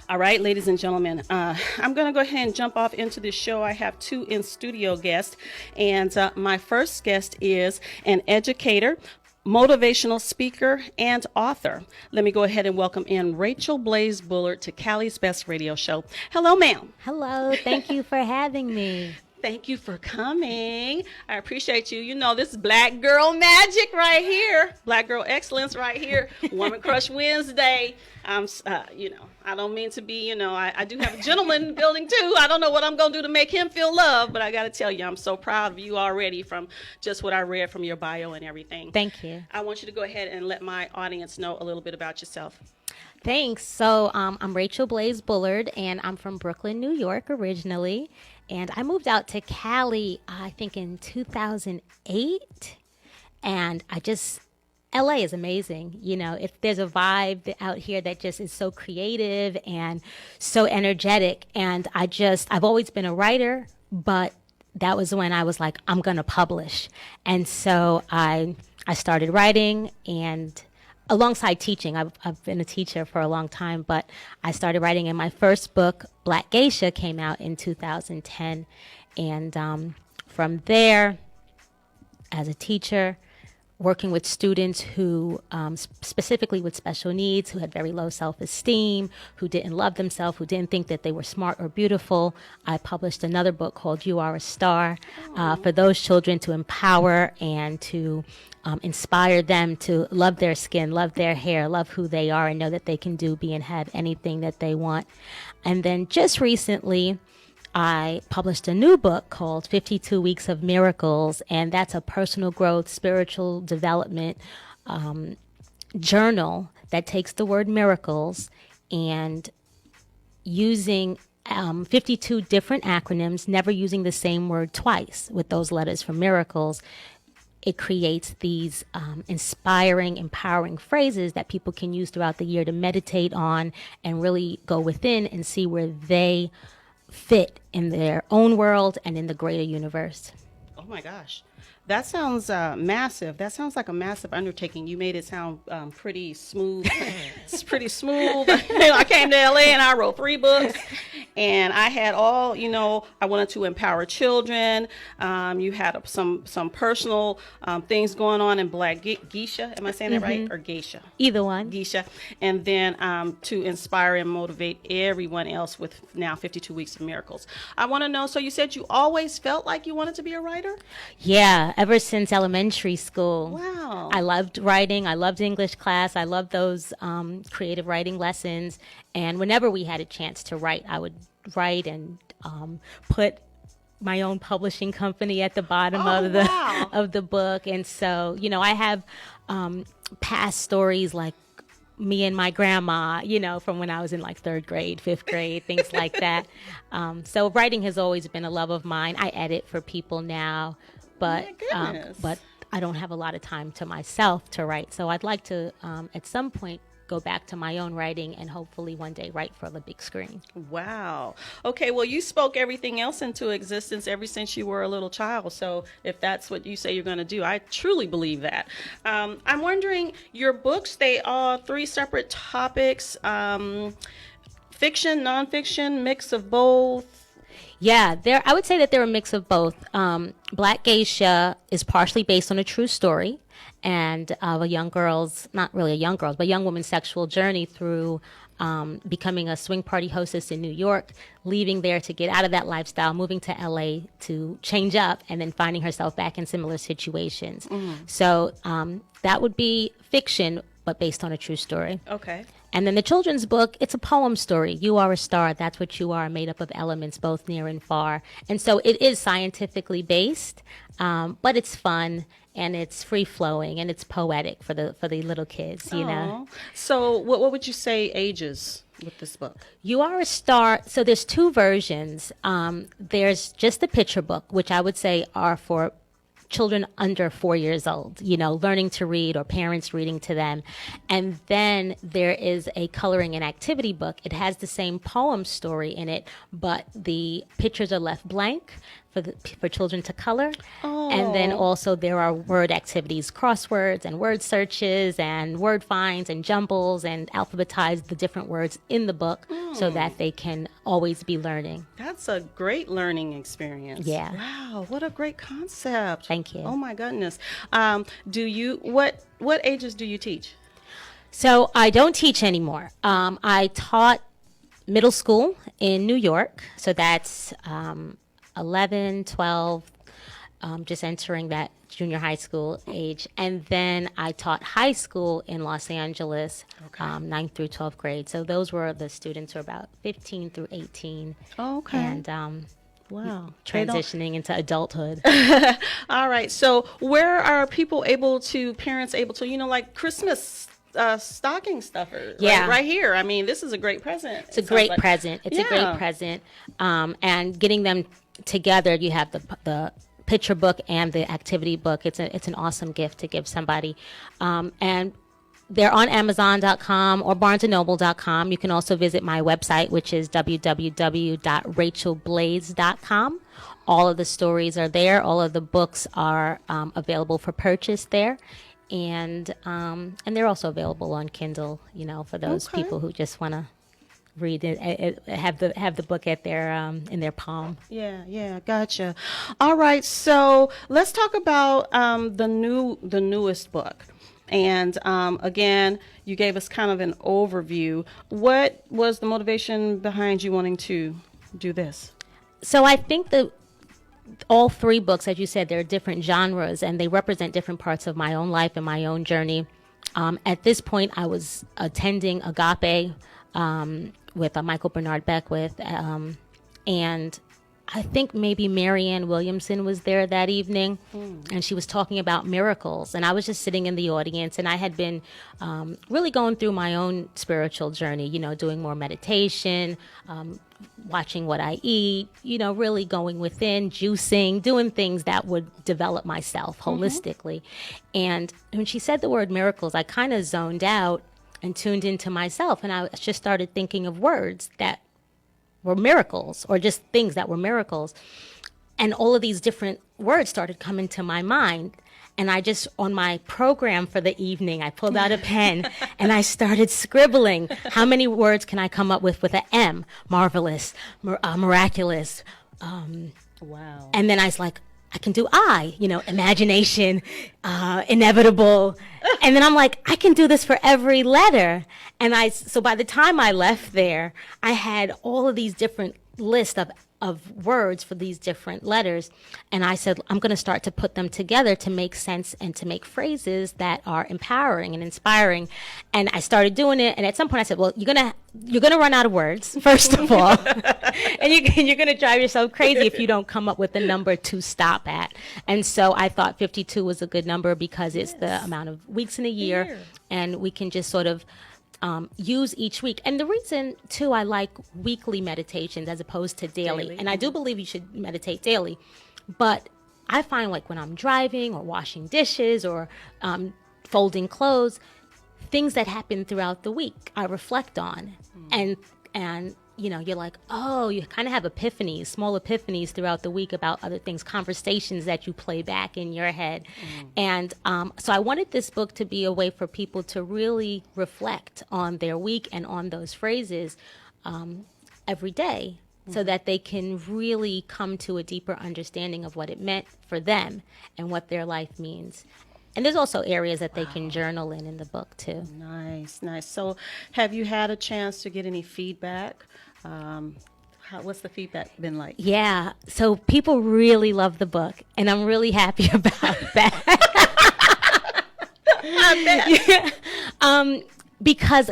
All right, ladies and gentlemen, I'm going to go ahead and jump off into this show. I have two in-studio guests, and my first guest is an educator, motivational speaker, and author. Let me go ahead and welcome in Rachel Blaze Bullard to Cali's Best Radio Show. Hello, ma'am. Hello, thank you for having me. Thank you for coming. I appreciate you. You know, this is Black Girl Magic right here. Black Girl Excellence right here. Woman Crush Wednesday. I don't mean to be, I do have a gentleman in the building too. I don't know what I'm going to do to make him feel loved, but I got to tell you, I'm so proud of you already from just what I read from your bio and everything. Thank you. I want you to go ahead and let my audience know a little bit about yourself. Thanks. So I'm Rachel Blaze Bullard, and I'm from Brooklyn, New York originally. And I moved out to Cali, I think in 2008. And LA is amazing. You know, if there's a vibe out here that just is so creative and so energetic. And I've always been a writer, but that was when I was like, I'm going to publish. And so I started writing, and alongside teaching. I've been a teacher for a long time, but I started writing, and my first book, Black Geisha, came out in 2010. And from there, as a teacher, working with students who, specifically with special needs, who had very low self-esteem, who didn't love themselves, who didn't think that they were smart or beautiful, I published another book called You Are a Star, for those children, to empower and to inspire them to love their skin, love their hair, love who they are, and know that they can do, be, and have anything that they want. And then just recently, I published a new book called 52 Weeks of M.I.R.A.C.L.E.S, and that's a personal growth, spiritual development journal that takes the word miracles and using 52 different acronyms, never using the same word twice with those letters for miracles. It creates these inspiring, empowering phrases that people can use throughout the year to meditate on and really go within and see where they fit in their own world and in the greater universe. Oh my gosh. That sounds massive. That sounds like a massive undertaking. You made it sound pretty smooth. It's pretty smooth. I came to LA and I wrote 3 books, and I had all, I wanted to empower children. You had some personal things going on in Black Geisha. Am I saying that right? Or Geisha? Either one. Geisha. And then to inspire and motivate everyone else with now 52 Weeks of Miracles. I want to know, so you said you always felt like you wanted to be a writer? Yeah. Ever since elementary school. Wow. I loved writing. I loved English class. I loved those creative writing lessons. And whenever we had a chance to write, I would write and put my own publishing company at the bottom of the book. And so, I have past stories like me and my grandma, from when I was in like 3rd grade, 5th grade, things like that. So writing has always been a love of mine. I edit for people now. But I don't have a lot of time to myself to write. So I'd like to, at some point, go back to my own writing and hopefully one day write for the big screen. Wow. Okay, well, you spoke everything else into existence ever since you were a little child. So if that's what you say you're going to do, I truly believe that. I'm wondering, your books, they are 3 separate topics, fiction, nonfiction, mix of both. Yeah, I would say that they're a mix of both. Black Geisha is partially based on a true story and of a young girl's, not really a young girl's, but young woman's sexual journey through becoming a swing party hostess in New York, leaving there to get out of that lifestyle, moving to LA to change up, and then finding herself back in similar situations. So that would be fiction, but based on a true story. Okay. And then the children's book, it's a poem story. You are a star, that's what you are, made up of elements both near and far. And so it is scientifically based, but it's fun and it's free-flowing and it's poetic for the little kids, know. So what would you say ages with this book? You Are a Star, so there's 2 versions. There's just the picture book, which I would say are for children under 4 years old, learning to read or parents reading to them. And then there is a coloring and activity book. It has the same poem story in it, but the pictures are left blank for children to color. Oh. And then also there are word activities, crosswords and word searches and word finds and jumbles, and alphabetize the different words in the book so that they can always be learning. That's a great learning experience. Yeah. Wow, what a great concept. Thank you. Oh my goodness. What ages do you teach? So I don't teach anymore. I taught middle school in New York. So that's 11, 12, just entering that junior high school age. And then I taught high school in Los Angeles, 9th through 12th grade. So those were the students who were about 15 through 18. Okay. And wow. transitioning into adulthood. All right. So where are parents able to, like Christmas stocking stuffers? Yeah. Right here. I mean, this is a great present. It's a great present. It's a great present. And getting them together, you have the picture book and the activity book. It's an awesome gift to give somebody. And they're on Amazon.com or BarnesandNoble.com. You can also visit my website, which is www.rachelblaze.com. All of the stories are there. All of the books are available for purchase there. And they're also available on Kindle, for those people who just want to read it, have the book at their in their palm. Yeah, gotcha. All right, so let's talk about the newest book. And again, you gave us kind of an overview. What was the motivation behind you wanting to do this? So I think that all three books, as you said, they're different genres and they represent different parts of my own life and my own journey. At this point, I was attending Agape with Michael Bernard Beckwith, and I think maybe Marianne Williamson was there that evening, and she was talking about miracles. And I was just sitting in the audience, and I had been really going through my own spiritual journey, doing more meditation, watching what I eat, really going within, juicing, doing things that would develop myself holistically. And when she said the word miracles, I kind of zoned out and tuned into myself, and I just started thinking of words that were miracles or just things that were miracles. And all of these different words started coming to my mind. And I just, on my program for the evening, I pulled out a pen and I started scribbling. How many words can I come up with an M? Marvelous, miraculous. Wow. And then I was like, I can do imagination, inevitable. And then I'm like, I can do this for every letter. And so by the time I left there, I had all of these different lists of words for these different letters. And I said, I'm going to start to put them together to make sense and to make phrases that are empowering and inspiring. And I started doing it. And at some point I said, well, you're going to run out of words, first of all. And you're going to drive yourself crazy if you don't come up with a number to stop at. And so I thought 52 was a good number because it's the amount of weeks in a year. And we can just sort of use each week. And the reason, too, I like weekly meditations as opposed to daily. And I do believe you should meditate daily. But I find like when I'm driving or washing dishes or folding clothes, things that happen throughout the week, I reflect on. And you're like, oh, you kind of have small epiphanies throughout the week about other things, conversations that you play back in your head. And so I wanted this book to be a way for people to really reflect on their week and on those phrases every day so that they can really come to a deeper understanding of what it meant for them and what their life means. And there's also areas that they can journal in the book, too. Nice. So have you had a chance to get any feedback? What's the feedback been like? Yeah. So people really love the book, and I'm really happy about that. I bet. Because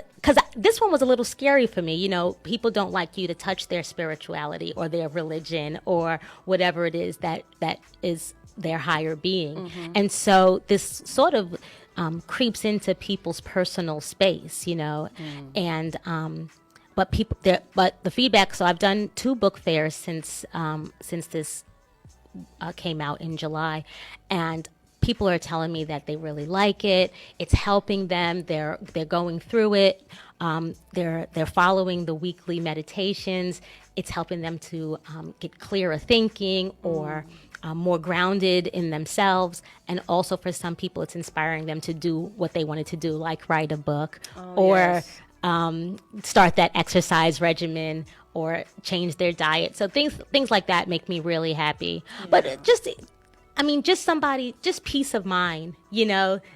this one was a little scary for me. People don't like you to touch their spirituality or their religion or whatever it is that is their higher being. And so this sort of creeps into people's personal space, and but the feedback. So I've done 2 book fairs since this came out in July, and people are telling me that they really like it. It's helping them. They're going through it. They're following the weekly meditations. It's helping them to get clearer thinking or more grounded in themselves. And also for some people, it's inspiring them to do what they wanted to do, like write a book or start that exercise regimen or change their diet. So things like that make me really happy. Yeah. But just peace of mind,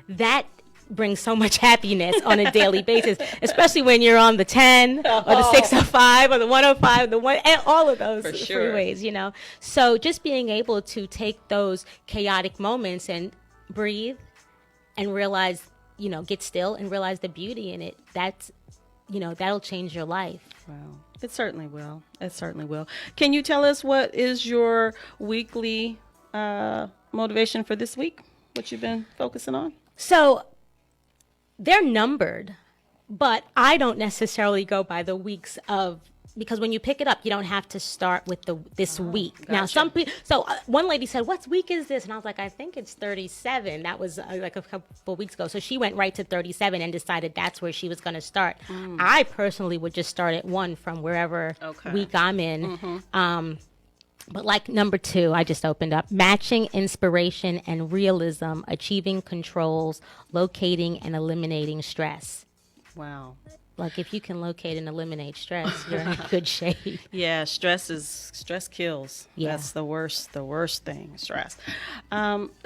that brings so much happiness on a daily basis, especially when you're on the 10 or the 605 or the 105, and all of those freeways, So just being able to take those chaotic moments and breathe and realize, get still and realize the beauty in it, that'll change your life. Wow. It certainly will. It certainly will. Can you tell us what is your weekly motivation for this week? What you've been focusing on? So they're numbered, but I don't necessarily go by the weeks because when you pick it up, you don't have to start with this week. Gotcha. Now, some people. So one lady said, "What week is this?" And I was like, "I think it's 37." That was like a couple of weeks ago. So she went right to 37 and decided that's where she was going to start. I personally would just start at 1 from wherever week I'm in. But like number 2, I just opened up, matching inspiration and realism, achieving controls, locating and eliminating stress. Wow. Like if you can locate and eliminate stress, you're in good shape. Yeah, stress kills. Yeah. That's the worst thing, stress.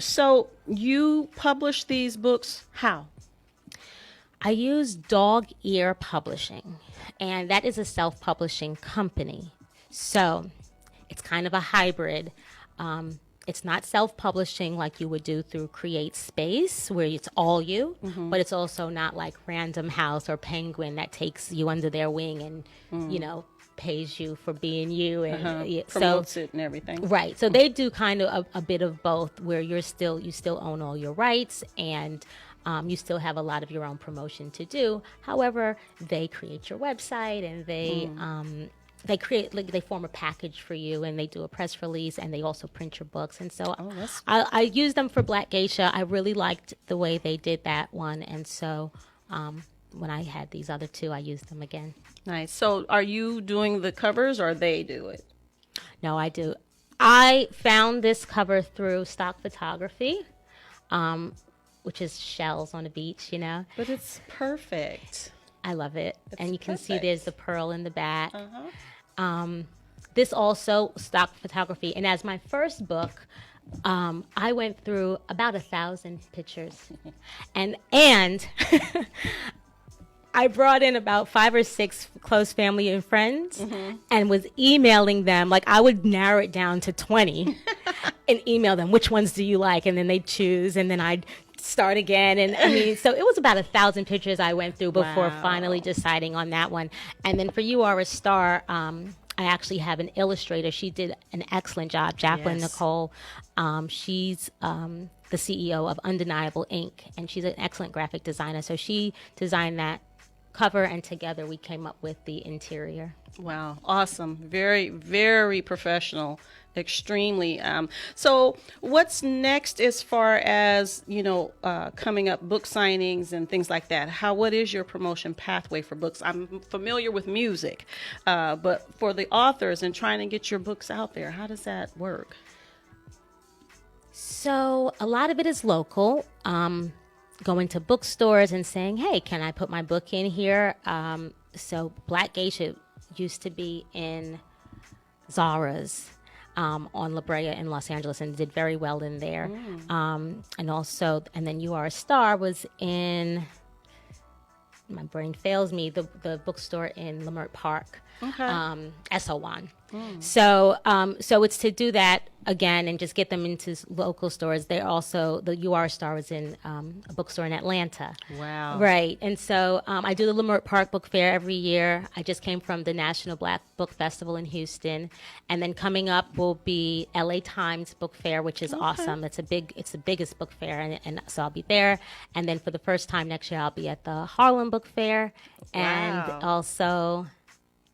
So you publish these books how? I use Dog Ear Publishing, and that is a self-publishing company. So it's kind of a hybrid. It's not self-publishing like you would do through Create Space, where it's all you, but it's also not like Random House or Penguin that takes you under their wing and, pays you for being you. And promotes it and everything. Right. So they do kind of a bit of both, where you still own all your rights and you still have a lot of your own promotion to do. However, they create your website and they form a package for you, and they do a press release, and they also print your books. And so I use them for Black Geisha. I really liked the way they did that one. And so when I had these other 2, I used them again. Nice. So are you doing the covers or they do it? No, I do. I found this cover through stock photography, which is shells on a beach, But it's perfect. I love it. And you can see perfect. there's the pearl in the back. This also stock photography. And as my first book, I went through about 1,000 pictures. And I brought in about 5 or 6 close family and friends and was emailing them. Like I would narrow it down to 20 and email them, which ones do you like? And then they'd choose, and then I'd start again. And so it was about 1,000 pictures I went through before finally deciding on that one. And then for You Are a Star, I actually have an illustrator. She did an excellent job, Jacqueline Nicole. She's the CEO of Undeniable Inc., and she's an excellent graphic designer. So she designed that cover, and together we came up with the interior. Wow. Awesome. Very, very professional. Extremely. So what's next as far as, coming up book signings and things like that? What is your promotion pathway for books? I'm familiar with music, but for the authors and trying to get your books out there, how does that work? So a lot of it is local. Going to bookstores and saying, hey, can I put my book in here? So Black Geisha used to be in Zara's on La Brea in Los Angeles and did very well in there. And then You Are a Star was in, my brain fails me, the bookstore in Leimert Park, SO1. So it's to do that again and just get them into local stores. They also, the You Are a Star was in a bookstore in Atlanta. Wow. Right. And so I do the Leimert Park Book Fair every year. I just came from the National Black Book Festival in Houston. And then coming up will be LA Times Book Fair, which is awesome. It's the biggest book fair. And so I'll be there. And then for the first time next year, I'll be at the Harlem Book Fair. And also,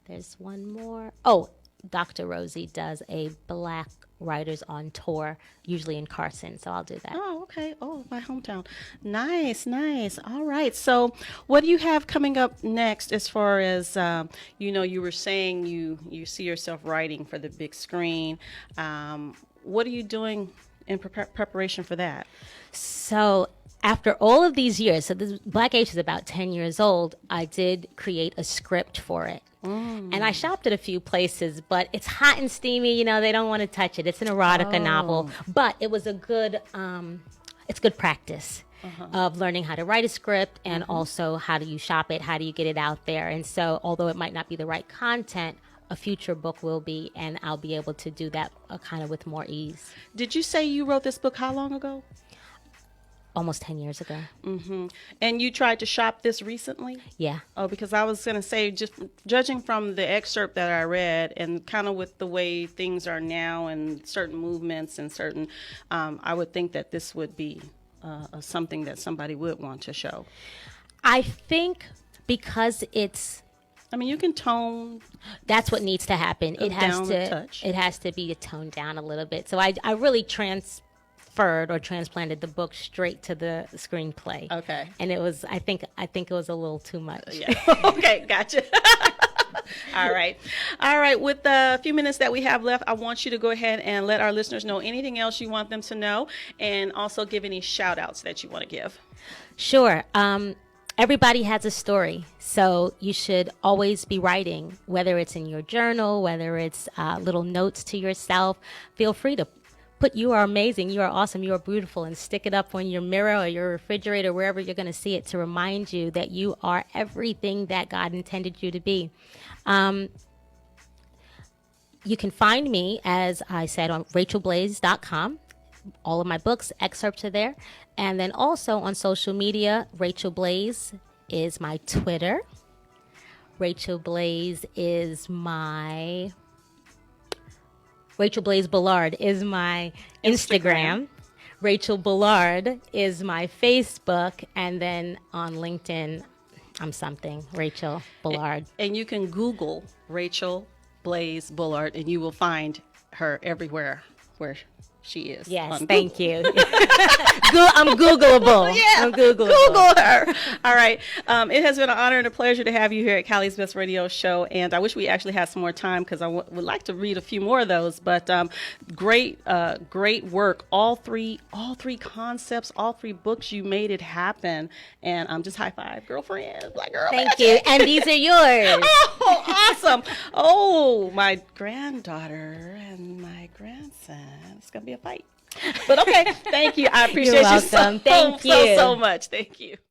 there's one more. Oh, Dr. Rosie does a Black writers on tour, usually in Carson. So I'll do that. Oh, okay. Oh, my hometown. Nice, nice. All right. So, what do you have coming up next as far as, you were saying you see yourself writing for the big screen. What are you doing in preparation for that? So after all of these years, so this Black Geisha is about 10 years old, I did create a script for it. And I shopped at a few places, but it's hot and steamy. They don't want to touch it. It's an erotica novel, but it was it's good practice of learning how to write a script and also how do you shop it, how do you get it out there. And so although it might not be the right content, a future book will be, and I'll be able to do that kind of with more ease. Did you say you wrote this book how long ago? Almost 10 years ago. And you tried to shop this recently? Yeah. Oh, because I was going to say, just judging from the excerpt that I read and kind of with the way things are now and certain movements and certain, I would think that this would be something that somebody would want to show. I think because you can tone. That's what needs to happen. It has to be toned down a little bit. So I really transferred or transplanted the book straight to the screenplay. Okay. And it was, I think it was a little too much. Yeah. Okay, gotcha. All right. With the few minutes that we have left, I want you to go ahead and let our listeners know anything else you want them to know, and also give any shout outs that you want to give. Sure. Everybody has a story, so you should always be writing, whether it's in your journal, whether it's little notes to yourself. Feel free to put "you are amazing, you are awesome, you are beautiful" and stick it up on your mirror or your refrigerator, wherever you're going to see it, to remind you that you are everything that God intended you to be. You can find me, as I said, on rachelblaze.com. All of my books, excerpts are there. And then also on social media, Rachel Blaze is my Twitter. Rachel Blaze Bullard is my Instagram. Rachel Bullard is my Facebook. And then on LinkedIn, I'm something, Rachel Bullard. And you can Google Rachel Blaze Bullard, and you will find her everywhere where she is. Yes, thank you. I'm Googleable. Yeah, I'm Googleable. Google her. All right. It has been an honor and a pleasure to have you here at Callie's Best Radio Show, and I wish we actually had some more time because I would like to read a few more of those. But great work. All three concepts, all three books. You made it happen, and just high five, girlfriend, black girl. Thank you. And these are yours. Oh, awesome. Oh, my granddaughter and my grandson. It's gonna be a fight. But okay, thank you. I appreciate You're welcome. you Thank you so much. Thank you.